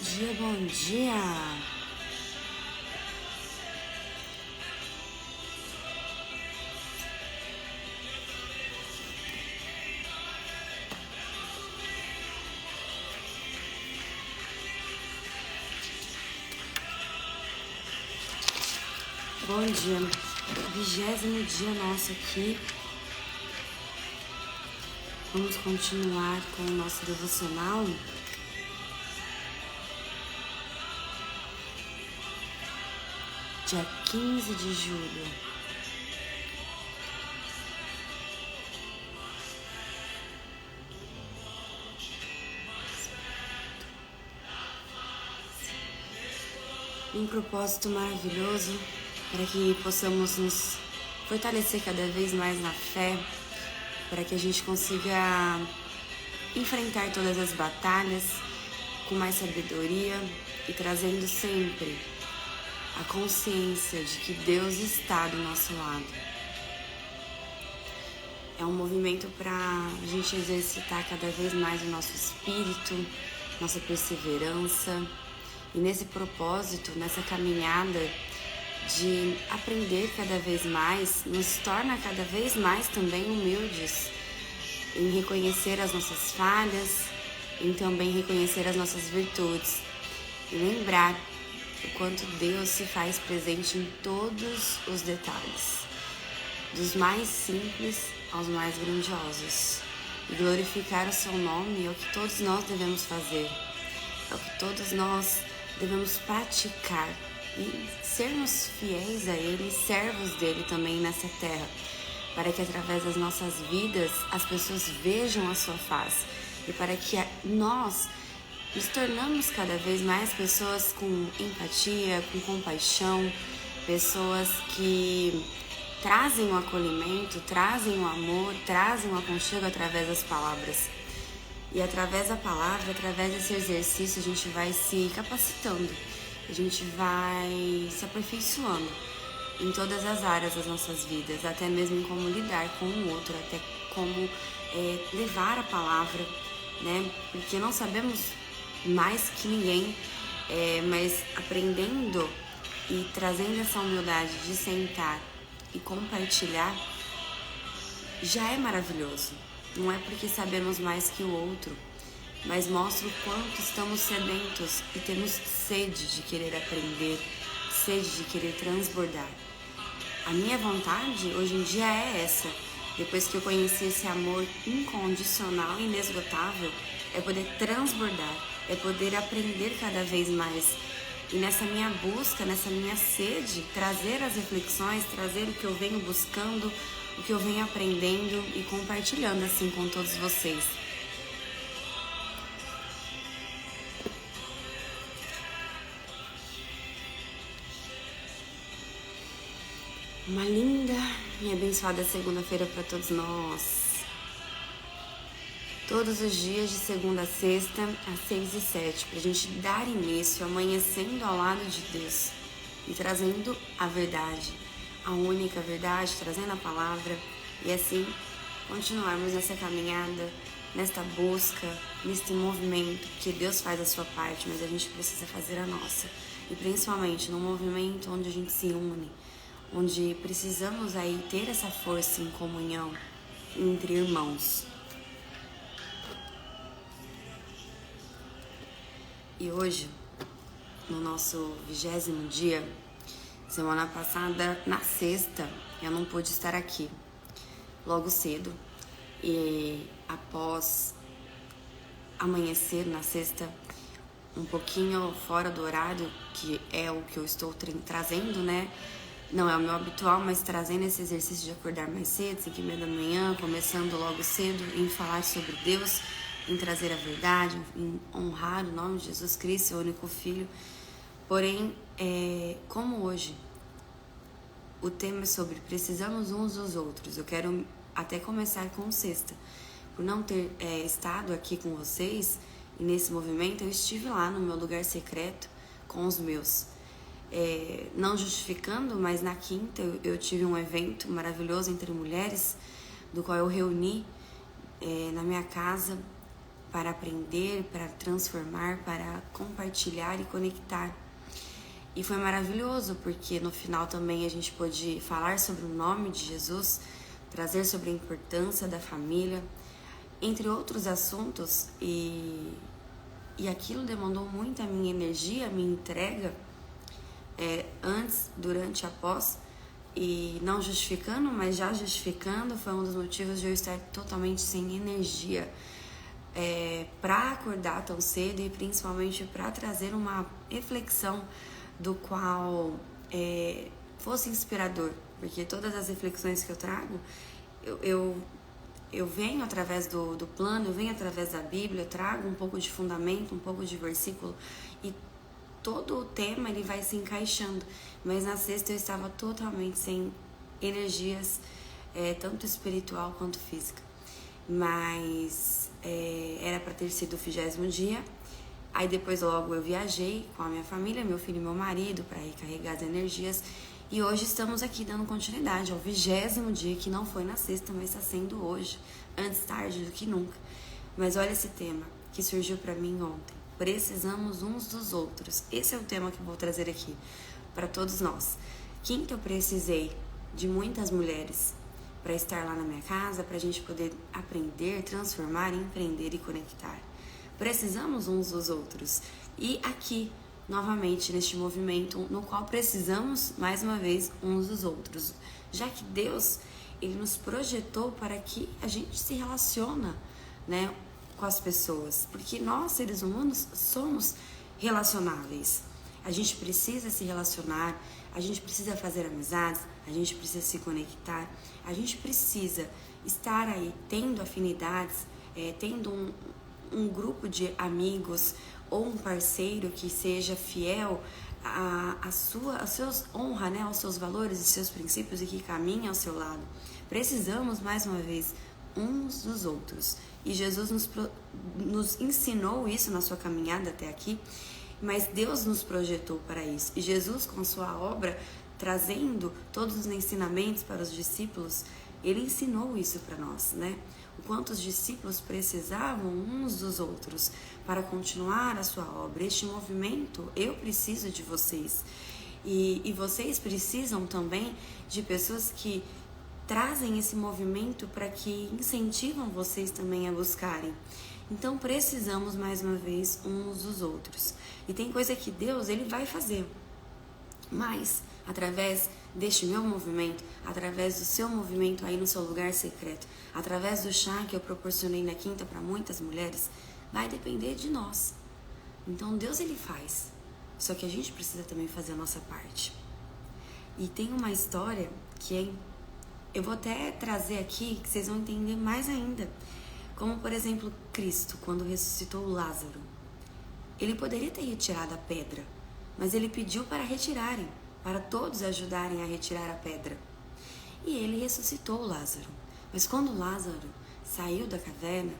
dia, bom dia! Bom dia, 20º dia nosso aqui. Vamos continuar com o nosso devocional. Dia 15 de julho. Um propósito maravilhoso para que possamos nos fortalecer cada vez mais na fé, para que a gente consiga enfrentar todas as batalhas com mais sabedoria e trazendo sempre a consciência de que Deus está do nosso lado. É um movimento para a gente exercitar cada vez mais o nosso espírito, nossa perseverança, e nesse propósito, nessa caminhada de aprender cada vez mais, nos torna cada vez mais também humildes em reconhecer as nossas falhas, em também reconhecer as nossas virtudes e lembrar o quanto Deus se faz presente em todos os detalhes, dos mais simples aos mais grandiosos. E glorificar o seu nome é o que todos nós devemos fazer, é o que todos nós devemos praticar e sermos fiéis a Ele, servos dele também nessa terra, para que através das nossas vidas as pessoas vejam a sua face e para que nós nos tornamos cada vez mais pessoas com empatia, com compaixão, pessoas que trazem o acolhimento, trazem o amor, trazem o aconchego através das palavras. E através da palavra, através desse exercício, a gente vai se capacitando, a gente vai se aperfeiçoando em todas as áreas das nossas vidas, até mesmo em como lidar com o outro, até como levar a palavra, né? Porque não sabemos mais que ninguém, mas aprendendo e trazendo essa humildade de sentar e compartilhar, já é maravilhoso. Não é porque sabemos mais que o outro, mas mostra o quanto estamos sedentos e temos sede de querer aprender, sede de querer transbordar. A minha vontade hoje em dia é essa, depois que eu conheci esse amor incondicional e inesgotável, é poder transbordar, é poder aprender cada vez mais. E nessa minha busca, nessa minha sede, trazer as reflexões, trazer o que eu venho buscando, o que eu venho aprendendo e compartilhando assim com todos vocês. Uma linda e abençoada segunda-feira para todos nós. Todos os dias de segunda a sexta, às 6 e 7, para a gente dar início, amanhecendo ao lado de Deus e trazendo a verdade, a única verdade, trazendo a palavra e assim continuarmos nessa caminhada, nesta busca, neste movimento, que Deus faz a sua parte, mas a gente precisa fazer a nossa. E principalmente num movimento onde a gente se une, onde precisamos aí ter essa força em comunhão entre irmãos. E hoje, no nosso 20º dia, semana passada, na sexta, eu não pude estar aqui logo cedo. E após amanhecer na sexta, um pouquinho fora do horário, que é o que eu estou trazendo, né? Não é o meu habitual, mas trazendo esse exercício de acordar mais cedo, 5h30 da manhã, começando logo cedo em falar sobre Deus, em trazer a verdade, em honrar o nome de Jesus Cristo, seu único Filho. Porém, como hoje o tema é sobre precisamos uns dos outros, eu quero até começar com sexta. Por não ter estado aqui com vocês, e nesse movimento, eu estive lá no meu lugar secreto com os meus. Não justificando, mas na quinta eu tive um evento maravilhoso entre mulheres, do qual eu reuni na minha casa para aprender, para transformar, para compartilhar e conectar. E foi maravilhoso, porque no final também a gente pôde falar sobre o nome de Jesus, trazer sobre a importância da família, entre outros assuntos, e aquilo demandou muito a minha energia, a minha entrega, antes, durante e após, e não justificando, mas já justificando, foi um dos motivos de eu estar totalmente sem energia para acordar tão cedo e principalmente para trazer uma reflexão do qual fosse inspirador, porque todas as reflexões que eu trago, eu venho através do plano, eu venho através da Bíblia, eu trago um pouco de fundamento, um pouco de versículo, e todo o tema ele vai se encaixando. Mas na sexta eu estava totalmente sem energias, tanto espiritual quanto física. Mas era para ter sido o 50º dia. Aí depois logo eu viajei com a minha família, meu filho e meu marido, para recarregar as energias. E hoje estamos aqui dando continuidade ao 20º dia, que não foi na sexta, mas está sendo hoje, antes tarde do que nunca. Mas olha esse tema que surgiu para mim ontem. Precisamos uns dos outros. Esse é o tema que eu vou trazer aqui para todos nós. Quinta, eu precisei de muitas mulheres para estar lá na minha casa, para a gente poder aprender, transformar, empreender e conectar. Precisamos uns dos outros. E aqui, novamente, neste movimento no qual precisamos, mais uma vez, uns dos outros. Já que Deus, Ele nos projetou para que a gente se relaciona, né, com as pessoas. Porque nós, seres humanos, somos relacionáveis. A gente precisa se relacionar, a gente precisa fazer amizades, a gente precisa se conectar, a gente precisa estar aí tendo afinidades, tendo um grupo de amigos ou um parceiro que seja fiel honra, né, aos seus valores e seus princípios e que caminhe ao seu lado. Precisamos, mais uma vez, uns dos outros. E Jesus nos ensinou isso na sua caminhada até aqui, mas Deus nos projetou para isso. E Jesus, com sua obra, trazendo todos os ensinamentos para os discípulos, Ele ensinou isso para nós, né? O quanto os discípulos precisavam uns dos outros para continuar a sua obra. Este movimento, eu preciso de vocês. E vocês precisam também de pessoas que trazem esse movimento para que incentivam vocês também a buscarem. Então precisamos, mais uma vez, uns dos outros. E tem coisa que Deus, Ele vai fazer. Mas, através deste meu movimento, através do seu movimento aí no seu lugar secreto, através do chá que eu proporcionei na quinta para muitas mulheres, vai depender de nós. Então Deus, Ele faz. Só que a gente precisa também fazer a nossa parte. E tem uma história que eu vou até trazer aqui, que vocês vão entender mais ainda. Como, por exemplo, Cristo, quando ressuscitou Lázaro. Ele poderia ter retirado a pedra, mas Ele pediu para retirarem, para todos ajudarem a retirar a pedra. E Ele ressuscitou Lázaro. Mas quando Lázaro saiu da caverna,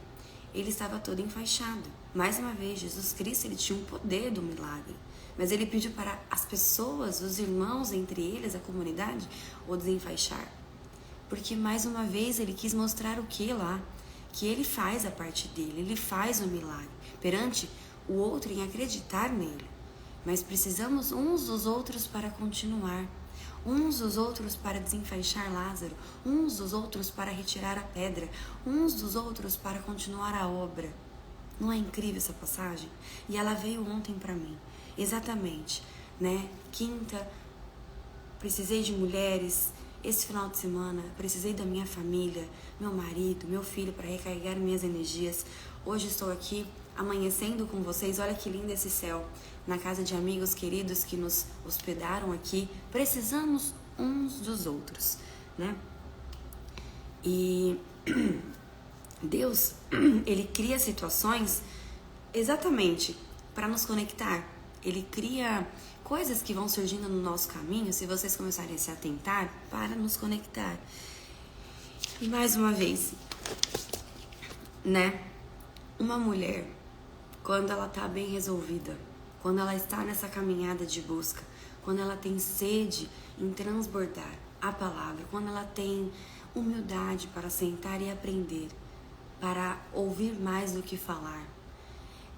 ele estava todo enfaixado. Mais uma vez, Jesus Cristo, Ele tinha um poder do milagre. Mas Ele pediu para as pessoas, os irmãos entre eles, a comunidade, o desenfaixar. Porque mais uma vez Ele quis mostrar o que lá? Que Ele faz a parte dele, Ele faz o milagre perante o outro em acreditar nele. Mas precisamos uns dos outros para continuar, uns dos outros para desenfaixar Lázaro, uns dos outros para retirar a pedra, uns dos outros para continuar a obra. Não é incrível essa passagem? E ela veio ontem para mim, exatamente, né? Quinta, precisei de mulheres. Esse final de semana, precisei da minha família, meu marido, meu filho, para recarregar minhas energias. Hoje estou aqui, amanhecendo com vocês. Olha que lindo esse céu. Na casa de amigos queridos que nos hospedaram aqui. Precisamos uns dos outros, né? E Deus, Ele cria situações exatamente para nos conectar. Ele cria coisas que vão surgindo no nosso caminho, se vocês começarem a se atentar, para nos conectar. E mais uma vez, né? Uma mulher, quando ela está bem resolvida, quando ela está nessa caminhada de busca, quando ela tem sede em transbordar a palavra, quando ela tem humildade para sentar e aprender, para ouvir mais do que falar.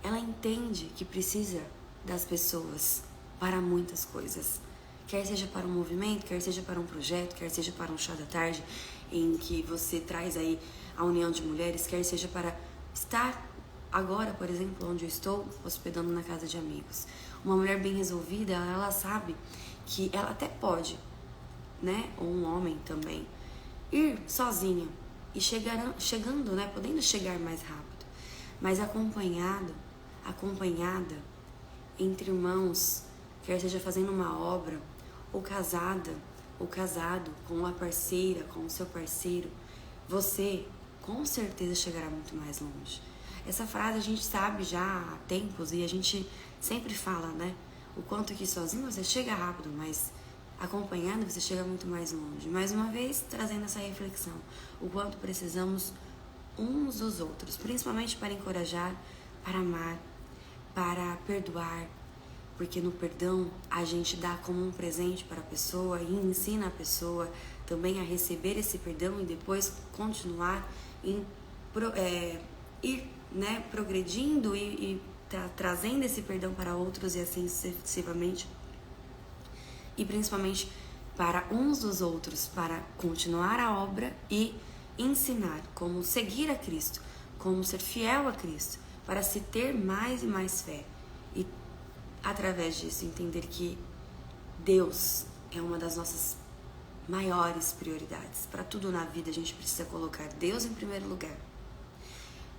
Ela entende que precisa das pessoas para muitas coisas. Quer seja para um movimento, quer seja para um projeto, quer seja para um chá da tarde, em que você traz aí a união de mulheres, quer seja para estar agora, por exemplo, onde eu estou, hospedando na casa de amigos. Uma mulher bem resolvida, ela sabe que ela até pode, né, ou um homem também, ir sozinha e chegando, né, podendo chegar mais rápido, mas acompanhada, entre irmãos, quer seja fazendo uma obra, ou casada, ou casado com a parceira, com o seu parceiro, você com certeza chegará muito mais longe. Essa frase a gente sabe já há tempos e a gente sempre fala, né? O quanto que sozinho você chega rápido, mas acompanhado você chega muito mais longe. Mais uma vez, trazendo essa reflexão, o quanto precisamos uns dos outros, principalmente para encorajar, para amar, para perdoar, porque no perdão a gente dá como um presente para a pessoa e ensina a pessoa também a receber esse perdão e depois continuar em ir, né, progredindo e trazendo esse perdão para outros e assim sucessivamente. E principalmente para uns dos outros, para continuar a obra e ensinar como seguir a Cristo, como ser fiel a Cristo, para se ter mais e mais fé. E através disso entender que Deus é uma das nossas maiores prioridades. Para tudo na vida a gente precisa colocar Deus em primeiro lugar,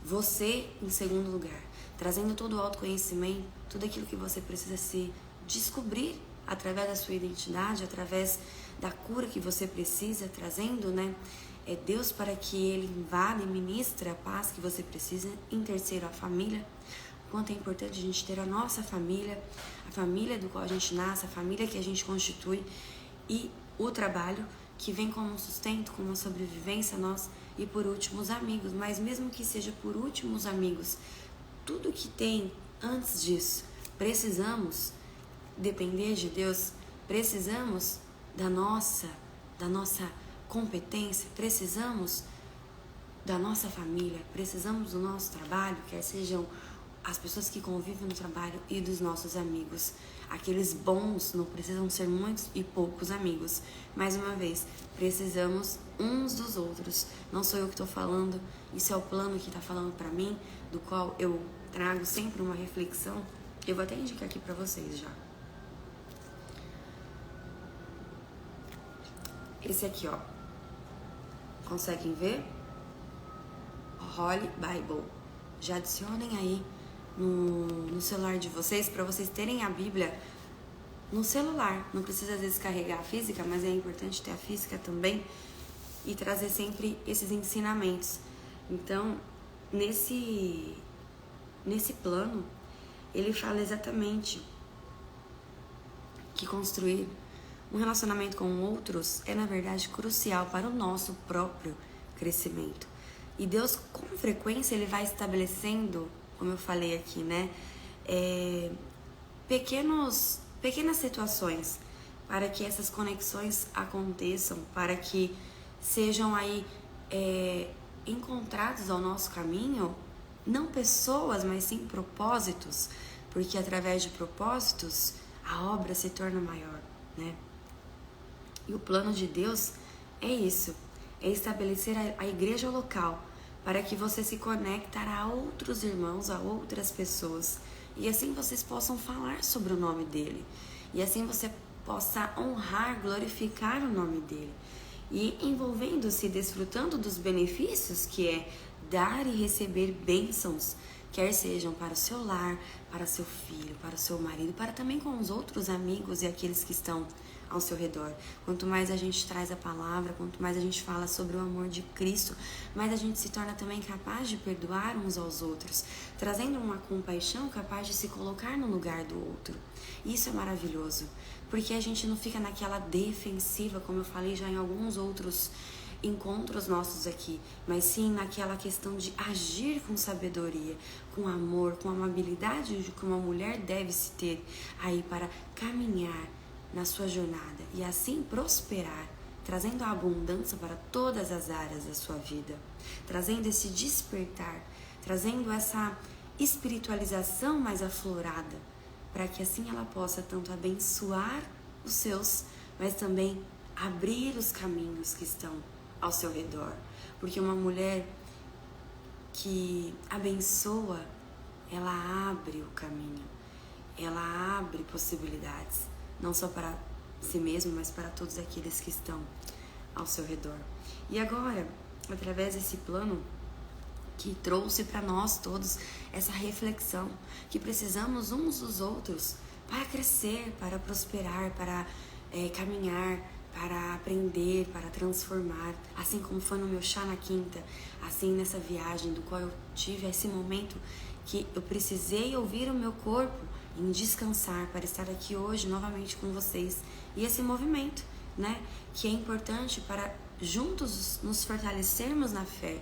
você em segundo lugar, trazendo todo o autoconhecimento, tudo aquilo que você precisa se descobrir através da sua identidade, através da cura que você precisa, trazendo, né, Deus para que Ele invada e ministre a paz que você precisa. Em terceiro, a família. O quanto é importante a gente ter a nossa família, a família do qual a gente nasce, a família que a gente constitui, e o trabalho que vem como um sustento, como uma sobrevivência nossa, e por último os amigos. Mas mesmo que seja por último os amigos, tudo que tem antes disso, precisamos depender de Deus, precisamos da nossa competência, precisamos da nossa família, precisamos do nosso trabalho, quer sejam as pessoas que convivem no trabalho e dos nossos amigos. Aqueles bons não precisam ser muitos e poucos amigos. Mais uma vez, precisamos uns dos outros. Não sou eu que estou falando, isso é o plano que está falando para mim, do qual eu trago sempre uma reflexão. Eu vou até indicar aqui para vocês já. Esse aqui, ó. Conseguem ver? Holy Bible. Já adicionem aí no celular de vocês, para vocês terem a Bíblia no celular. Não precisa às vezes carregar a física, mas é importante ter a física também e trazer sempre esses ensinamentos. Então, nesse plano, ele fala exatamente que construir um relacionamento com outros é, na verdade, crucial para o nosso próprio crescimento. E Deus, com frequência, Ele vai estabelecendo, como eu falei aqui, né, pequenas situações para que essas conexões aconteçam, para que sejam aí encontrados ao nosso caminho, não pessoas, mas sim propósitos, porque através de propósitos a obra se torna maior, né? E o plano de Deus é isso, é estabelecer a igreja local, para que você se conecte a outros irmãos, a outras pessoas, e assim vocês possam falar sobre o nome dele, e assim você possa honrar, glorificar o nome dele, e envolvendo-se, desfrutando dos benefícios que é dar e receber bênçãos, quer sejam para o seu lar, para seu filho, para o seu marido, para também com os outros amigos e aqueles que estão ao seu redor. Quanto mais a gente traz a palavra, quanto mais a gente fala sobre o amor de Cristo, mais a gente se torna também capaz de perdoar uns aos outros, trazendo uma compaixão capaz de se colocar no lugar do outro. Isso é maravilhoso, porque a gente não fica naquela defensiva, como eu falei já em alguns outros encontros nossos aqui, mas sim naquela questão de agir com sabedoria, com amor, com amabilidade de que uma mulher deve se ter aí para caminhar na sua jornada e assim prosperar, trazendo a abundância para todas as áreas da sua vida, trazendo esse despertar, trazendo essa espiritualização mais aflorada, para que assim ela possa tanto abençoar os seus, mas também abrir os caminhos que estão ao seu redor. Porque uma mulher que abençoa, ela abre o caminho, ela abre possibilidades, não só para si mesma, mas para todos aqueles que estão ao seu redor. E agora, através desse plano que trouxe para nós todos essa reflexão, que precisamos uns dos outros para crescer, para prosperar, para caminhar, para aprender, para transformar, assim como foi no meu chá na quinta, assim nessa viagem do qual eu tive esse momento que eu precisei ouvir o meu corpo em descansar para estar aqui hoje novamente com vocês. E esse movimento, né, que é importante para juntos nos fortalecermos na fé,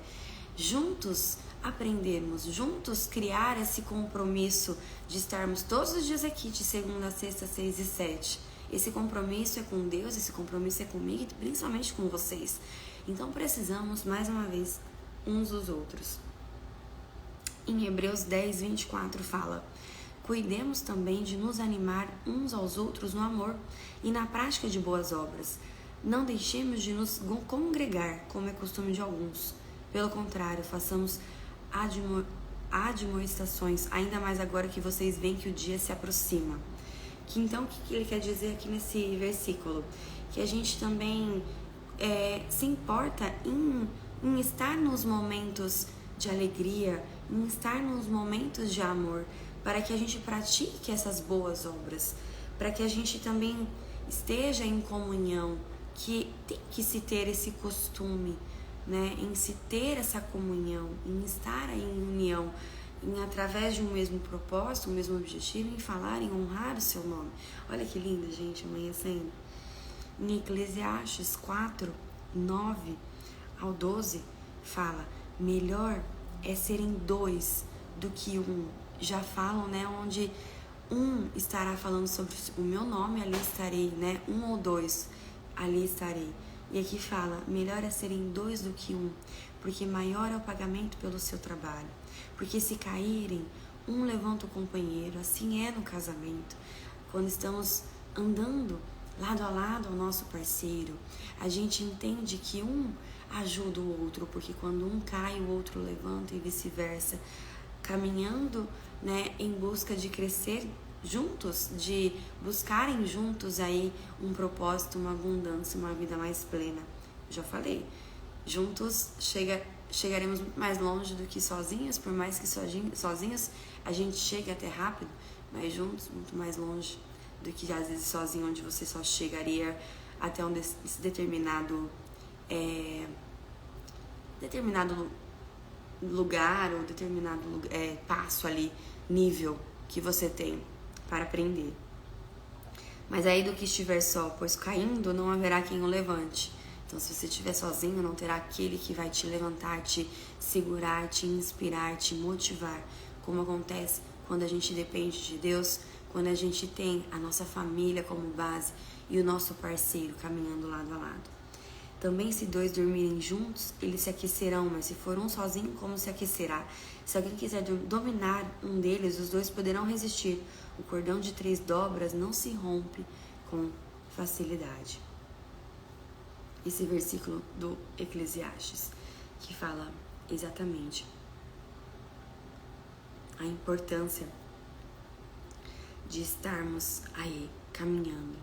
juntos aprendermos, juntos criar esse compromisso de estarmos todos os dias aqui, de segunda a sexta, 6 e 7. Esse compromisso é com Deus, esse compromisso é comigo e principalmente com vocês. Então precisamos, mais uma vez, uns dos outros. Em Hebreus 10, 24 fala: cuidemos também de nos animar uns aos outros no amor e na prática de boas obras. Não deixemos de nos congregar, como é costume de alguns. Pelo contrário, façamos admoestações, ainda mais agora que vocês veem que o dia se aproxima. Então, o que ele quer dizer aqui nesse versículo? Que a gente também se importa em estar nos momentos de alegria, em estar nos momentos de amor, para que a gente pratique essas boas obras, para que a gente também esteja em comunhão, que tem que se ter esse costume, né, em se ter essa comunhão, em estar em união, em através de um mesmo propósito, um mesmo objetivo, em falar, em honrar o seu nome. Olha que lindo, gente, amanhecendo. Em Eclesiastes 4, 9 ao 12, fala: melhor é serem dois do que um. Já falam, né, onde um estará falando sobre o meu nome, ali estarei, né, um ou dois, ali estarei. E aqui fala: melhor é serem dois do que um, porque maior é o pagamento pelo seu trabalho. Porque se caírem, um levanta o companheiro. Assim é no casamento. Quando estamos andando lado a lado ao nosso parceiro, a gente entende que um ajuda o outro, porque quando um cai, o outro levanta e vice-versa, caminhando, né, em busca de crescer juntos, de buscarem juntos aí um propósito, uma abundância, uma vida mais plena. Já falei, juntos chegaremos mais longe do que sozinhos, por mais que sozinhos a gente chegue até rápido, mas juntos muito mais longe do que às vezes sozinho, onde você só chegaria até um determinado lugar ou determinado passo ali, nível que você tem para aprender. Mas aí do que estiver só, pois caindo não haverá quem o levante. Então, se você estiver sozinho, não terá aquele que vai te levantar, te segurar, te inspirar, te motivar, como acontece quando a gente depende de Deus, quando a gente tem a nossa família como base e o nosso parceiro caminhando lado a lado. Também, se dois dormirem juntos, eles se aquecerão, mas se for um sozinho, como se aquecerá? Se alguém quiser dominar um deles, os dois poderão resistir. O cordão de 3 dobras não se rompe com facilidade. Esse versículo do Eclesiastes, que fala exatamente a importância de estarmos aí caminhando.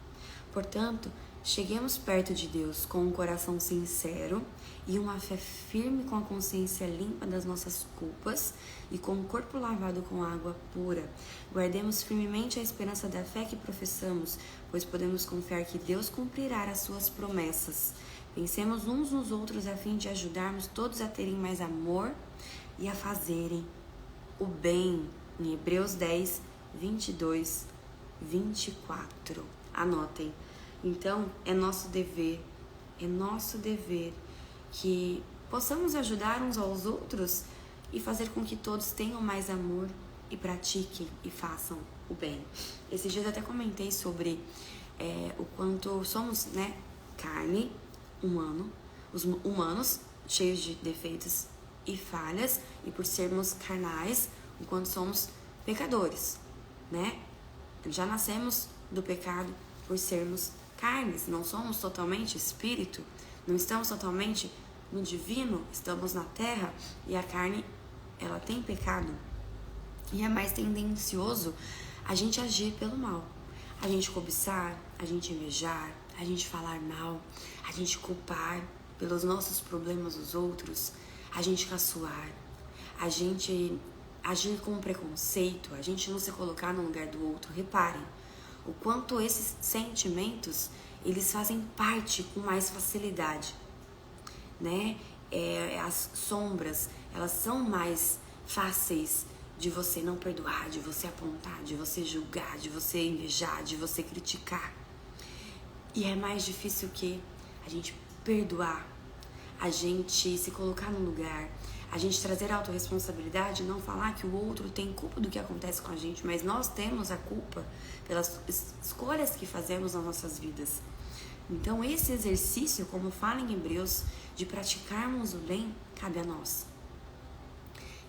Portanto, cheguemos perto de Deus com um coração sincero e uma fé firme, com a consciência limpa das nossas culpas e com o corpo lavado com água pura. Guardemos firmemente a esperança da fé que professamos, pois podemos confiar que Deus cumprirá as suas promessas. Pensemos uns nos outros a fim de ajudarmos todos a terem mais amor e a fazerem o bem. Em Hebreus 10, 22, 24. Anotem. Então, é nosso dever que possamos ajudar uns aos outros e fazer com que todos tenham mais amor e pratiquem e façam o bem. Esses dias eu até comentei sobre o quanto somos, né, carne, os humanos cheios de defeitos e falhas, e por sermos carnais, enquanto somos pecadores, né? Já nascemos do pecado por sermos carnes, não somos totalmente espírito, não estamos totalmente no divino, estamos na terra, e a carne, ela tem pecado. E é mais tendencioso a gente agir pelo mal, a gente cobiçar, a gente invejar, a gente falar mal, a gente culpar pelos nossos problemas os outros, a gente caçoar, a gente agir com preconceito, a gente não se colocar no lugar do outro. Reparem o quanto esses sentimentos, eles fazem parte com mais facilidade, né? As sombras, elas são mais fáceis de você não perdoar, de você apontar, de você julgar, de você invejar, de você criticar. E é mais difícil que a gente perdoar, a gente se colocar no lugar, a gente trazer a autorresponsabilidade, não falar que o outro tem culpa do que acontece com a gente, mas nós temos a culpa pelas escolhas que fazemos nas nossas vidas. Então esse exercício, como fala em Hebreus, de praticarmos o bem, cabe a nós.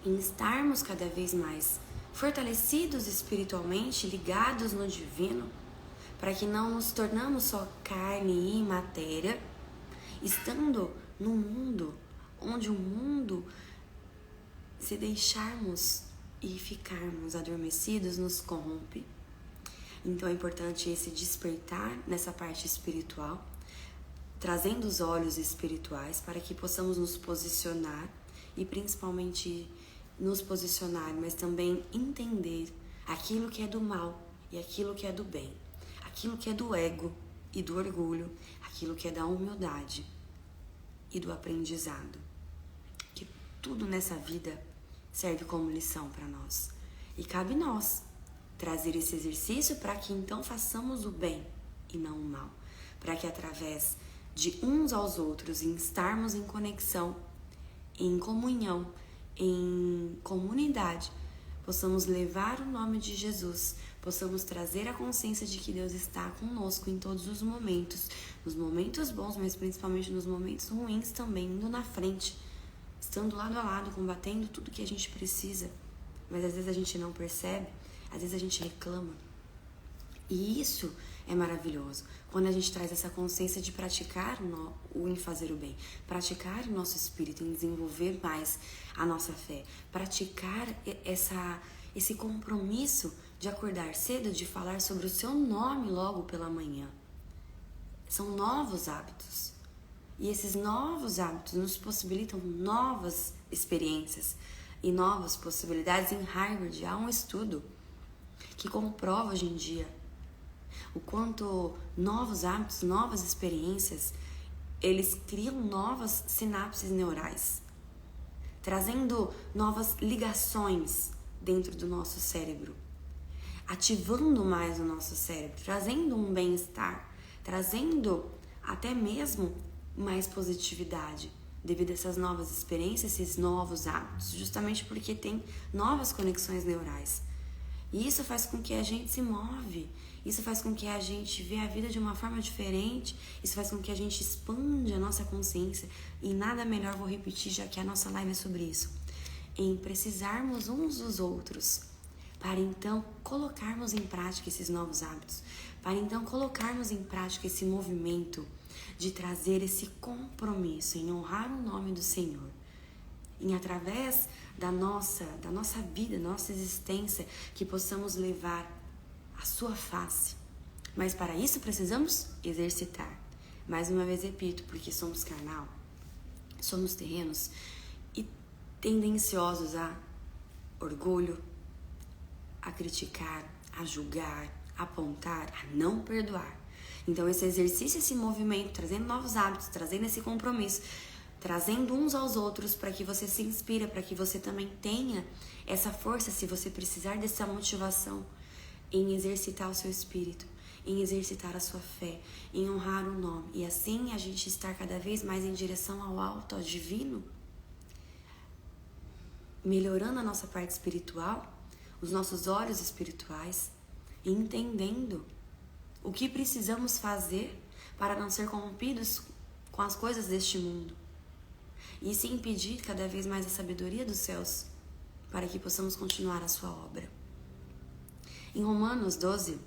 Em estarmos cada vez mais fortalecidos espiritualmente, ligados no divino, para que não nos tornamos só carne e matéria, estando num mundo onde o mundo, se deixarmos e ficarmos adormecidos, nos corrompe. Então é importante esse despertar nessa parte espiritual, trazendo os olhos espirituais para que possamos nos posicionar, e principalmente nos posicionar, mas também entender aquilo que é do mal e aquilo que é do bem, aquilo que é do ego e do orgulho, aquilo que é da humildade e do aprendizado. Que tudo nessa vida serve como lição para nós. E cabe nós trazer esse exercício para que então façamos o bem e não o mal. Para que através de uns aos outros, em estarmos em conexão, em comunhão, em comunidade, possamos levar o nome de Jesus, possamos trazer a consciência de que Deus está conosco em todos os momentos, nos momentos bons, mas principalmente nos momentos ruins também, indo na frente, estando lado a lado, combatendo tudo que a gente precisa, mas às vezes a gente não percebe, às vezes a gente reclama. E isso é maravilhoso, quando a gente traz essa consciência de praticar o em fazer o bem, praticar o nosso espírito, em desenvolver mais a nossa fé, praticar esse compromisso de acordar cedo, de falar sobre o seu nome logo pela manhã. São novos hábitos. E esses novos hábitos nos possibilitam novas experiências e novas possibilidades. Em Harvard há um estudo que comprova hoje em dia o quanto novos hábitos, novas experiências, eles criam novas sinapses neurais, trazendo novas ligações dentro do nosso cérebro, ativando mais o nosso cérebro, trazendo um bem-estar, trazendo até mesmo mais positividade devido a essas novas experiências, esses novos hábitos, justamente porque tem novas conexões neurais. E isso faz com que a gente se move, isso faz com que a gente vê a vida de uma forma diferente, isso faz com que a gente expanda a nossa consciência. E nada melhor, vou repetir, já que a nossa live é sobre isso, em precisarmos uns dos outros, para então colocarmos em prática esses novos hábitos, para então colocarmos em prática esse movimento de trazer esse compromisso em honrar o nome do Senhor, em através da nossa vida, nossa existência, que possamos levar a sua face. Mas para isso precisamos exercitar. Mais uma vez repito, porque somos carnal, somos terrenos e tendenciosos a orgulho, a criticar, a julgar, a apontar, a não perdoar. Então esse exercício, esse movimento, trazendo novos hábitos, trazendo esse compromisso, trazendo uns aos outros para que você se inspire, para que você também tenha essa força, se você precisar dessa motivação, em exercitar o seu espírito, em exercitar a sua fé, em honrar o nome. E assim a gente estar cada vez mais em direção ao alto, ao divino, melhorando a nossa parte espiritual, os nossos olhos espirituais, e entendendo o que precisamos fazer para não ser corrompidos com as coisas deste mundo, e sim pedir cada vez mais a sabedoria dos céus para que possamos continuar a sua obra. Em Romanos 12,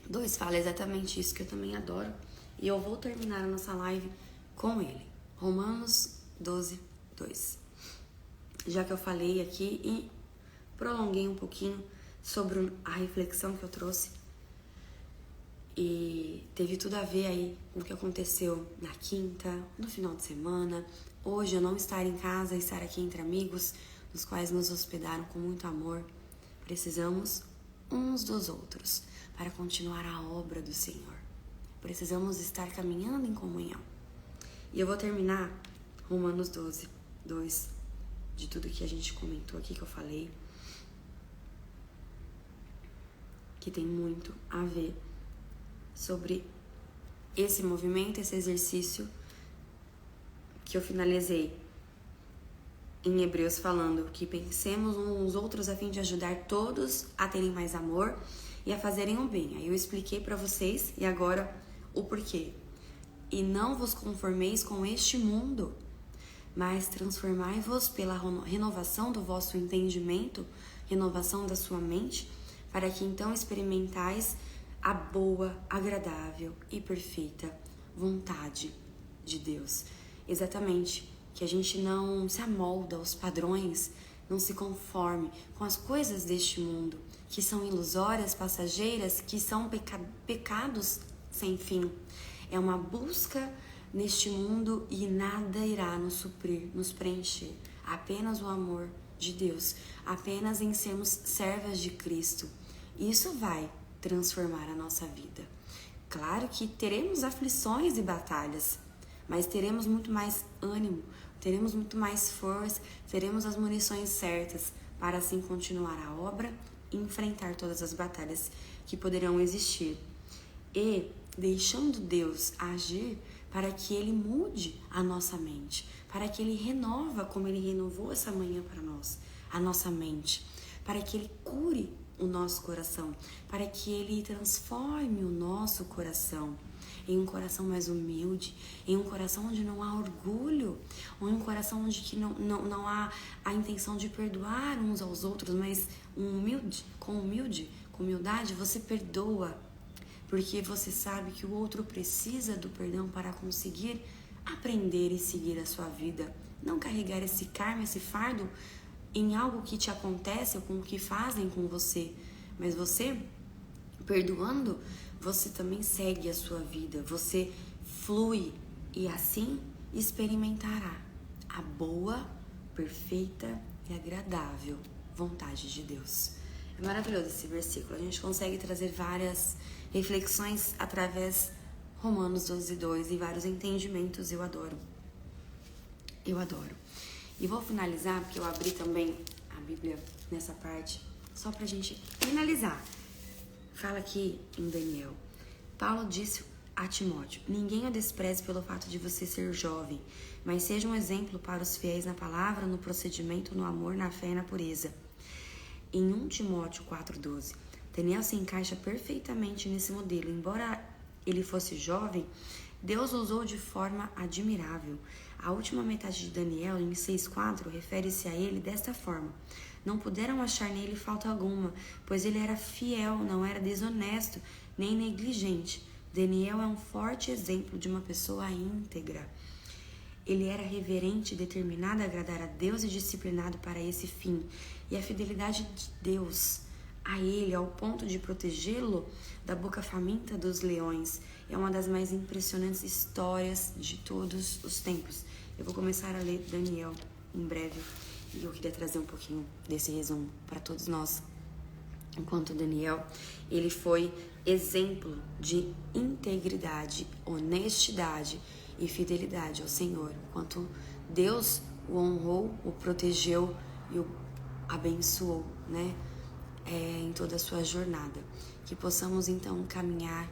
2 fala exatamente isso, que eu também adoro, e eu vou terminar a nossa live com ele. Romanos 12, 2. Já que eu falei aqui e prolonguei um pouquinho sobre a reflexão que eu trouxe, e teve tudo a ver aí com o que aconteceu na quinta, no final de semana. Hoje eu não estar em casa, estar aqui entre amigos, nos quais nos hospedaram com muito amor. Precisamos uns dos outros para continuar a obra do Senhor. Precisamos estar caminhando em comunhão. E eu vou terminar Romanos 12, 2, de tudo que a gente comentou aqui, que eu falei, que tem muito a ver sobre esse movimento, esse exercício que eu finalizei em Hebreus falando que pensemos uns nos outros a fim de ajudar todos a terem mais amor e a fazerem o bem. Aí eu expliquei para vocês e agora o porquê. E não vos conformeis com este mundo, mas transformai-vos pela renovação do vosso entendimento, renovação da sua mente, para que então experimentais a boa, agradável e perfeita vontade de Deus. Exatamente, que a gente não se amolda aos padrões, não se conforme com as coisas deste mundo, que são ilusórias, passageiras, que são pecados sem fim. É uma busca neste mundo e nada irá nos suprir, nos preencher. Apenas o amor de Deus, apenas em sermos servas de Cristo. Isso vai transformar a nossa vida. Claro que teremos aflições e batalhas, mas teremos muito mais ânimo, teremos muito mais força, teremos as munições certas para assim continuar a obra e enfrentar todas as batalhas que poderão existir. E deixando Deus agir para que Ele mude a nossa mente, para que Ele renova como Ele renovou essa manhã para nós, a nossa mente, para que Ele cure o nosso coração, para que Ele transforme o nosso coração em um coração mais humilde, em um coração onde não há orgulho, ou em um coração onde que não há a intenção de perdoar uns aos outros, mas com humildade você perdoa, porque você sabe que o outro precisa do perdão para conseguir aprender e seguir a sua vida, não carregar esse karma, esse fardo em algo que te acontece ou com o que fazem com você, mas você, perdoando, você também segue a sua vida, você flui e assim experimentará a boa, perfeita e agradável vontade de Deus. É maravilhoso esse versículo, a gente consegue trazer várias reflexões através Romanos 12, 2 e vários entendimentos, eu adoro. E vou finalizar, porque eu abri também a Bíblia nessa parte, só pra gente finalizar. Fala aqui em Daniel. Paulo disse a Timóteo: ninguém o despreze pelo fato de você ser jovem, mas seja um exemplo para os fiéis na palavra, no procedimento, no amor, na fé e na pureza. Em 1 Timóteo 4,12, Daniel se encaixa perfeitamente nesse modelo. Embora ele fosse jovem, Deus o usou de forma admirável. A última metade de Daniel, em 6,4, refere-se a ele desta forma: não puderam achar nele falta alguma, pois ele era fiel, não era desonesto, nem negligente. Daniel é um forte exemplo de uma pessoa íntegra. Ele era reverente, determinado a agradar a Deus e disciplinado para esse fim. E a fidelidade de Deus a ele, ao ponto de protegê-lo da boca faminta dos leões, é uma das mais impressionantes histórias de todos os tempos. Eu vou começar a ler Daniel em breve e eu queria trazer um pouquinho desse resumo para todos nós. Enquanto Daniel, ele foi exemplo de integridade, honestidade e fidelidade ao Senhor, enquanto Deus o honrou, o protegeu e o abençoou, né? Em toda a sua jornada. Que possamos então caminhar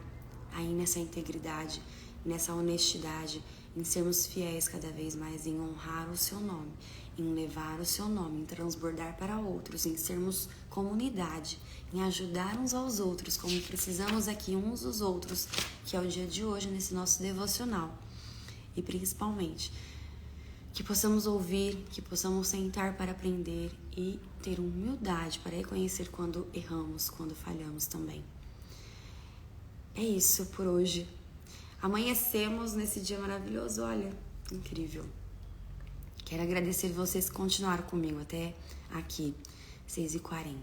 aí nessa integridade, nessa honestidade, em sermos fiéis cada vez mais, em honrar o seu nome, em levar o seu nome, em transbordar para outros, em sermos comunidade, em ajudar uns aos outros, como precisamos aqui uns dos outros, que é o dia de hoje nesse nosso devocional. e principalmente que possamos ouvir, que possamos sentar para aprender e ter humildade para reconhecer quando erramos, quando falhamos também. É isso por hoje. Amanhecemos nesse dia maravilhoso, olha, incrível. Quero agradecer vocês que continuaram comigo até aqui, 6h40.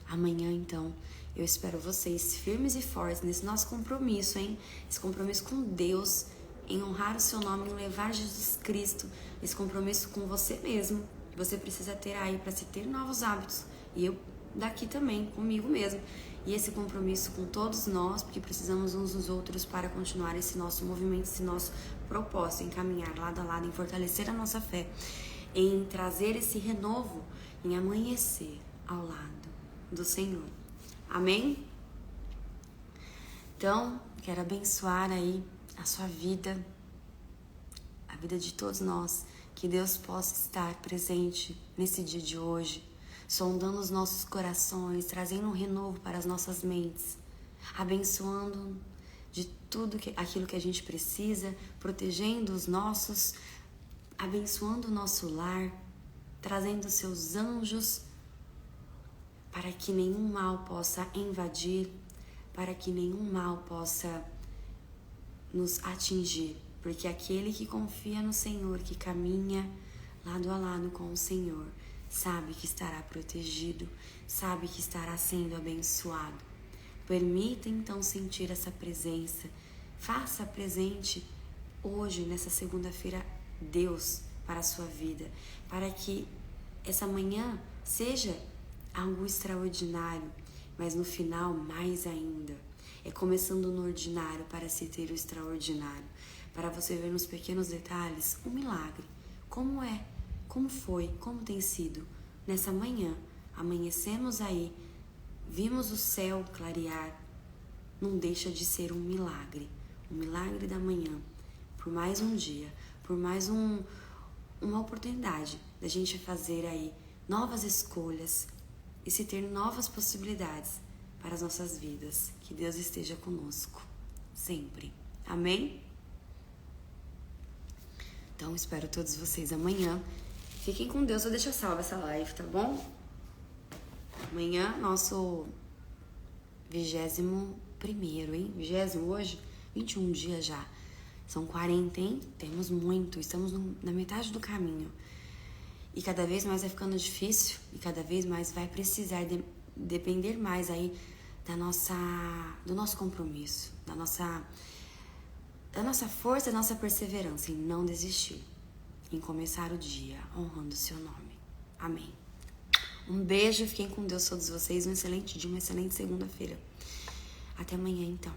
Amanhã, então, eu espero vocês firmes e fortes nesse nosso compromisso, hein? Esse compromisso com Deus, em honrar o seu nome, em levar Jesus Cristo, esse compromisso com você mesmo, que você precisa ter aí para se ter novos hábitos. E eu daqui também, comigo mesmo. E esse compromisso com todos nós, porque precisamos uns dos outros para continuar esse nosso movimento, esse nosso propósito, em caminhar lado a lado, em fortalecer a nossa fé, em trazer esse renovo, em amanhecer ao lado do Senhor. Amém? Então, quero abençoar aí a sua vida, a vida de todos nós, que Deus possa estar presente nesse dia de hoje, sondando os nossos corações, trazendo um renovo para as nossas mentes, abençoando de tudo aquilo que a gente precisa, protegendo os nossos, abençoando o nosso lar, trazendo seus anjos para que nenhum mal possa invadir, para que nenhum mal possa nos atingir, porque aquele que confia no Senhor, que caminha lado a lado com o Senhor, sabe que estará protegido, sabe que estará sendo abençoado. Permita então sentir essa presença, faça presente hoje, nessa segunda-feira, Deus para a sua vida, para que essa manhã seja algo extraordinário, mas no final mais ainda. É começando no ordinário para se ter o extraordinário, para você ver nos pequenos detalhes um milagre. Como é, como foi, como tem sido. Nessa manhã, amanhecemos aí, vimos o céu clarear, não deixa de ser um milagre da manhã, por mais um dia, por mais uma oportunidade da gente fazer aí novas escolhas e se ter novas possibilidades para as nossas vidas. Que Deus esteja conosco, sempre. Amém? Então, espero todos vocês amanhã. Fiquem com Deus, vou deixar salva essa live, tá bom? Amanhã, nosso 21º, hein? 20º hoje, 21 dias já. São 40, hein? Temos muito, estamos na metade do caminho. E cada vez mais vai ficando difícil e cada vez mais vai precisar depender mais aí do nosso compromisso, da nossa força, da nossa perseverança em não desistir, em começar o dia honrando o seu nome. Amém. Um beijo, fiquem com Deus todos vocês, um excelente dia, uma excelente segunda-feira. Até amanhã, então.